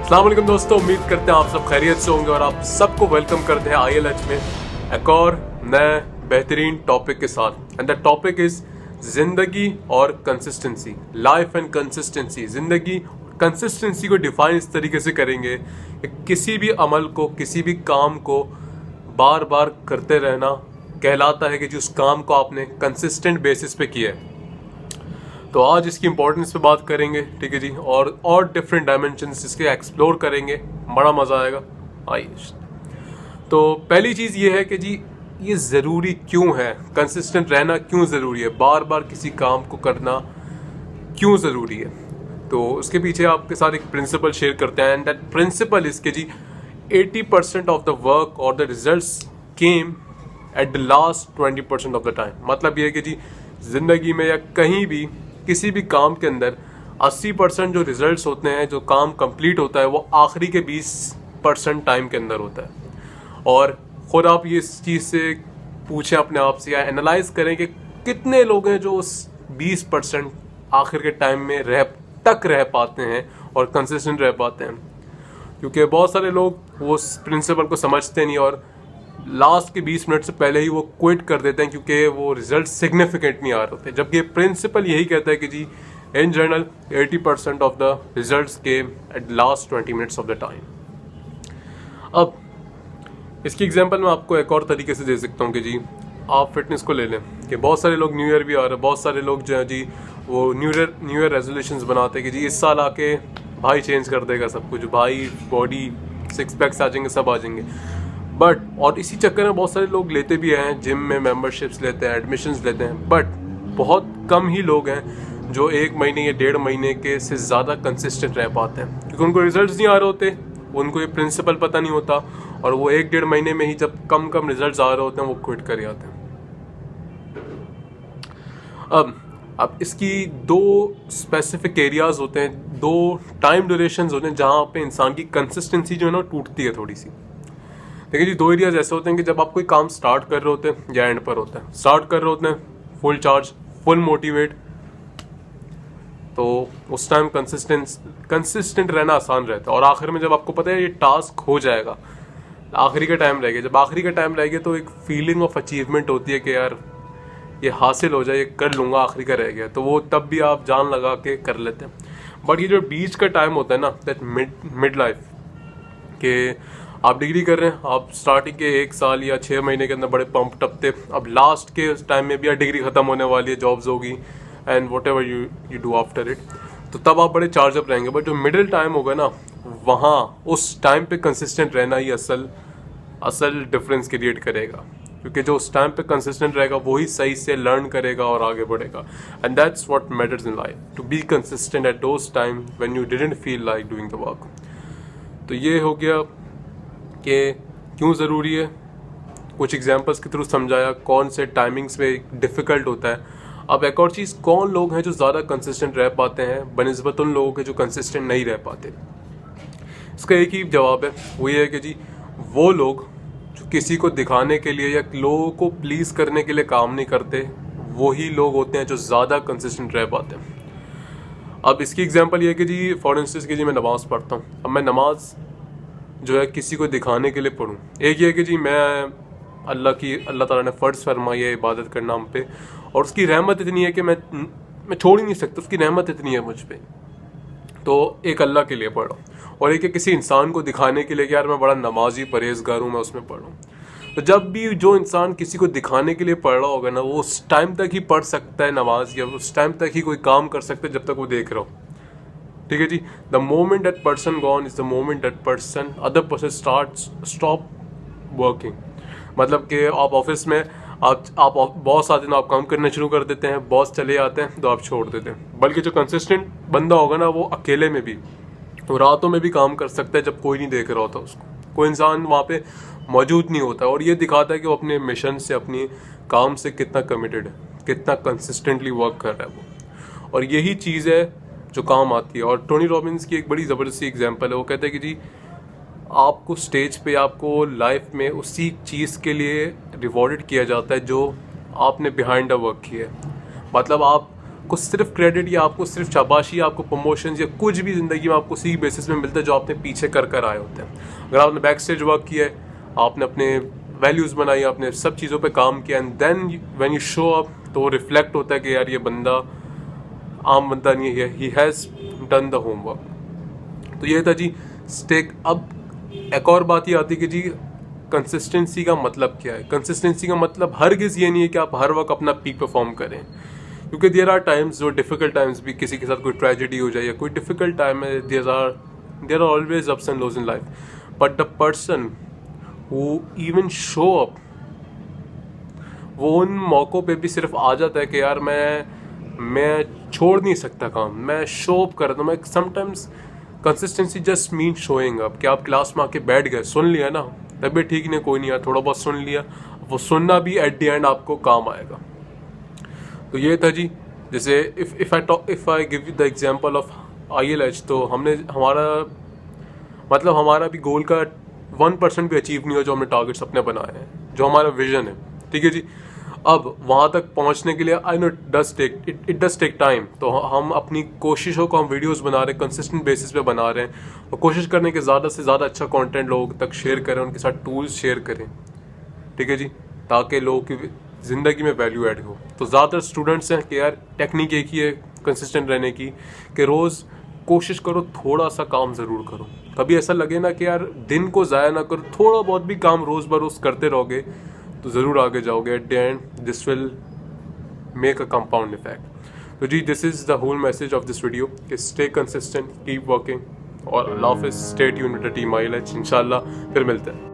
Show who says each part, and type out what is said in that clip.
Speaker 1: अस्सलाम वालेकुम दोस्तों, उम्मीद करते हैं आप सब खैरियत से होंगे और आप सबको वेलकम करते हैं ILH में एक और नए बेहतरीन टॉपिक के साथ। एंड द टॉपिक इज जिंदगी और कंसिस्टेंसी, लाइफ एंड कंसिस्टेंसी। जिंदगी कंसिस्टेंसी को डिफाइन इस तरीके से करेंगे कि किसी भी अमल को, किसी भी काम को बार बार करते रहना कहलाता है कि जिस काम को आपने कंसिस्टेंट बेसिस पे किया है। तो आज इसकी इंपॉर्टेंस पे बात करेंगे, ठीक है जी, और डिफरेंट डायमेंशंस इसके एक्सप्लोर करेंगे, बड़ा मज़ा आएगा। आइए, तो पहली चीज़ ये है कि जी ये ज़रूरी क्यों है, कंसिस्टेंट रहना क्यों ज़रूरी है, बार बार किसी काम को करना क्यों ज़रूरी है। तो उसके पीछे आपके साथ एक प्रिंसिपल शेयर करते हैं, एंड दैट प्रिंसिपल इज़ कि जी 80% ऑफ द वर्क और the results came at the last 20% of the time. मतलब ये है कि जी ज़िंदगी में या कहीं भी किसी भी काम के अंदर 80% जो रिजल्ट्स होते हैं, जो काम कंप्लीट होता है, वो आखिरी के 20% टाइम के अंदर होता है। और ख़ुद आप ये इस चीज़ से पूछें अपने आप से या एनालाइज करें कि कितने लोग हैं जो उस 20% आखिर के टाइम में रह पाते हैं और कंसिस्टेंट रह पाते हैं। क्योंकि बहुत सारे लोग वो उस प्रिंसिपल को समझते नहीं और लास्ट के 20 मिनट से पहले ही वो क्विट कर देते हैं क्योंकि वो रिजल्ट सिग्निफिकेंट नहीं आ रहे होते। जबकि प्रिंसिपल यही कहता है कि जी in general 80% of the results came at last 20 minutes of the time. अब इसकी एग्जांपल मैं आपको एक और तरीके से दे सकता हूँ कि जी आप फिटनेस को ले लें कि बहुत सारे लोग न्यू ईयर भी आ रहे हैं, बहुत सारे लोग जो है जी वो न्यू ईयर रेजोल्यूशंस बनाते हैं कि जी इस साल आके भाई चेंज कर देगा सब कुछ, भाई बॉडी 6 पैक्स आ जाएंगे, सब आ जाएंगे। बट और इसी चक्कर में बहुत सारे लोग लेते भी हैं, जिम में मेंबरशिप्स लेते हैं, एडमिशन्स लेते हैं, बट बहुत कम ही लोग हैं जो 1 महीने या 1.5 महीने के से ज़्यादा कंसिस्टेंट रह पाते हैं क्योंकि उनको रिजल्ट्स नहीं आ रहे होते, उनको ये प्रिंसिपल पता नहीं होता और वो 1-1.5 महीने में ही जब कम रिजल्ट्स आ रहे होते हैं वो क्विट कर जाते हैं। अब इसकी 2 स्पेसिफिक एरियाज होते हैं, 2 टाइम ड्यूरेशंस होते हैं जहाँ पे इंसान की कंसिस्टेंसी जो है ना टूटती है थोड़ी सी। देखिए जी 2 एरियाज ऐसे होते हैं कि जब आप कोई काम स्टार्ट कर रहे होते हैं या एंड पर होते हैं। स्टार्ट कर रहे होते हैं फुल चार्ज, फुल मोटिवेट, तो उस टाइम कंसिस्टेंट रहना आसान रहता है। और आखिर में जब आपको पता है ये टास्क हो जाएगा, आखिरी का टाइम रह गया, जब आखिरी का टाइम रह गया तो एक फीलिंग ऑफ अचीवमेंट होती है कि यार ये हासिल हो जाए, ये कर लूँगा, आखिरी का रह गया, तो वो तब भी आप जान लगा के कर लेते हैं। बट ये जो बीच का टाइम होता है ना, दैट मिड लाइफ के आप डिग्री कर रहे हैं, आप स्टार्टिंग के 1 साल या 6 महीने के अंदर बड़े पंप टपते, अब लास्ट के टाइम में भी डिग्री खत्म होने वाली है, जॉब्स होगी and what ever you do after it, तो तब आप बड़े चार्जअप रहेंगे। बट जो मिडिल टाइम होगा ना, वहाँ उस टाइम पे कंसिस्टेंट रहना ही असल डिफरेंस क्रिएट करेगा, क्योंकि जो उस टाइम पे कंसिस्टेंट रहेगा वही सही से लर्न करेगा और आगे बढ़ेगा। And that's what matters in life, to be consistent at those time when you didn't feel like doing the work. तो ये हो गया कि क्यों ज़रूरी है, कुछ एग्जांपल्स के थ्रू समझाया कौन से टाइमिंग्स में डिफ़िकल्ट होता है। अब एक और चीज़, कौन लोग हैं जो ज़्यादा कंसिस्टेंट रह पाते हैं बनिस्बत उन लोगों के जो कंसिस्टेंट नहीं रह पाते। इसका एक ही जवाब है, वो ये है कि जी वो लोग जो किसी को दिखाने के लिए या लोगों को प्लीज़ करने के लिए काम नहीं करते, वही लोग होते हैं जो ज़्यादा कंसिस्टेंट रह पाते हैं। अब इसकी एग्जांपल ये है कि जी फॉर इंस्टेंस कि जी मैं नमाज़ पढ़ता हूँ, अब मैं नमाज़ जो है किसी को दिखाने के लिए पढ़ूँ। एक ये है कि जी मैं अल्लाह ताला ने फ़र्ज़ फरमाई है इबादत करना हम पे, और उसकी रहमत इतनी है कि मैं छोड़ ही नहीं सकता, उसकी रहमत इतनी है मुझ पे, तो एक अल्लाह के लिए पढ़ रहा हूँ। और एक है किसी इंसान को दिखाने के लिए कि यार मैं बड़ा नमाजी परहेजगार हूँ, मैं उसमें पढ़ रहा हूँ। तो जब भी जो इंसान किसी को दिखाने के लिए पढ़ रहा होगा ना, वो उस टाइम तक ही पढ़ सकता है नमाज, या उस टाइम तक ही कोई काम कर सकता है जब तक वो देख रहा हो। ठीक है जी, the moment that person gone is the moment that other person stop working. मतलब कि आप ऑफिस में आप बॉस आते हैं, आप काम करना शुरू कर देते हैं, बॉस चले आते हैं तो आप छोड़ देते हैं। बल्कि जो कंसिस्टेंट बंदा होगा ना, वो अकेले में भी, वो रातों में भी काम कर सकता है जब कोई नहीं देख रहा होता उसको, कोई इंसान वहाँ पे मौजूद नहीं होता, और ये दिखाता है कि वो अपने मिशन से, अपनी काम से कितना कमिटेड है, कितना कंसिस्टेंटली वर्क कर रहा है वो। और यही चीज़ है जो काम आती है। और टोनी रॉबिन्स की एक बड़ी ज़बरदस्त एग्जांपल है, वो कहते हैं कि जी आपको स्टेज पे, आपको लाइफ में उसी चीज़ के लिए रिवॉर्डेड किया जाता है जो आपने बिहाइंड द वर्क किया है। मतलब आप आपको सिर्फ क्रेडिट या आपको सिर्फ शाबाशी, आपको प्रमोशन या कुछ भी ज़िंदगी में आपको उसी बेसिस में मिलता है जो आपने पीछे कर आए होते हैं। अगर आपने बैक स्टेज वर्क किया है, आपने अपने वैल्यूज़ बनाई, आपने सब चीज़ों पे काम किया, and then when you show up तो वो रिफ्लेक्ट होता है कि यार ये बंदा आम बंदा नहीं है, he has done the homework. तो ये था जी स्टेक। अब एक और बात ये आती है कि जी कंसिस्टेंसी का मतलब क्या है। कंसिस्टेंसी का मतलब हरगिज़ ये नहीं है कि आप हर वक्त अपना पीक परफॉर्म करें, क्योंकि देयर आर टाइम्स, जो डिफिकल्ट टाइम्स भी, किसी के साथ कोई ट्रेजेडी हो जाए या कोई डिफिकल्ट टाइम है, there are always ups and lows in life, but the person who even show up, वो उन मौक़ों पे भी सिर्फ आ जाता है कि यार मैं छोड़ नहीं सकता काम, मैं शो अप करता हूँ। मैं sometimes consistency just mean showing up, कि आप क्लास में आके बैठ गए, सुन लिया ना, तबीयत ठीक नहीं, कोई नहीं यार, थोड़ा बहुत सुन लिया, वो सुनना भी एट द एंड आपको काम आएगा। तो ये था जी। जैसे if I give you the example of ILH, तो हमारा भी गोल का 1% भी अचीव नहीं हुआ जो हमने टारगेट्स अपने बनाए हैं, जो हमारा विजन है, ठीक है जी। अब वहाँ तक पहुँचने के लिए I know it does take time. तो हम अपनी कोशिशों को, हम वीडियोस बना रहे हैं, कंसिस्टेंट बेसिस पे बना रहे हैं, और कोशिश करने के ज़्यादा से ज़्यादा अच्छा कंटेंट लोगों तक शेयर करें, उनके साथ टूल्स शेयर करें, ठीक है जी, ताकि लोगों की ज़िंदगी में वैल्यू ऐड हो। तो ज़्यादातर स्टूडेंट्स हैं कि यार टेक्निक एक ही है कंसिस्टेंट रहने की, कि रोज़ कोशिश करो, थोड़ा सा काम ज़रूर करो। कभी ऐसा लगे ना कि यार दिन को ज़ाया ना करो, थोड़ा बहुत भी काम रोज़ बरोज़ करते रहोगे तो ज़रूर आगे जाओगे। At the end this will make a compound effect. तो जी this is the whole message of this video, कि स्टे कंसिस्टेंट, कीप वर्किंग, और अल्लाह हाफिज़, stay tuned with the team ILH। इंशाल्लाह फिर मिलते हैं।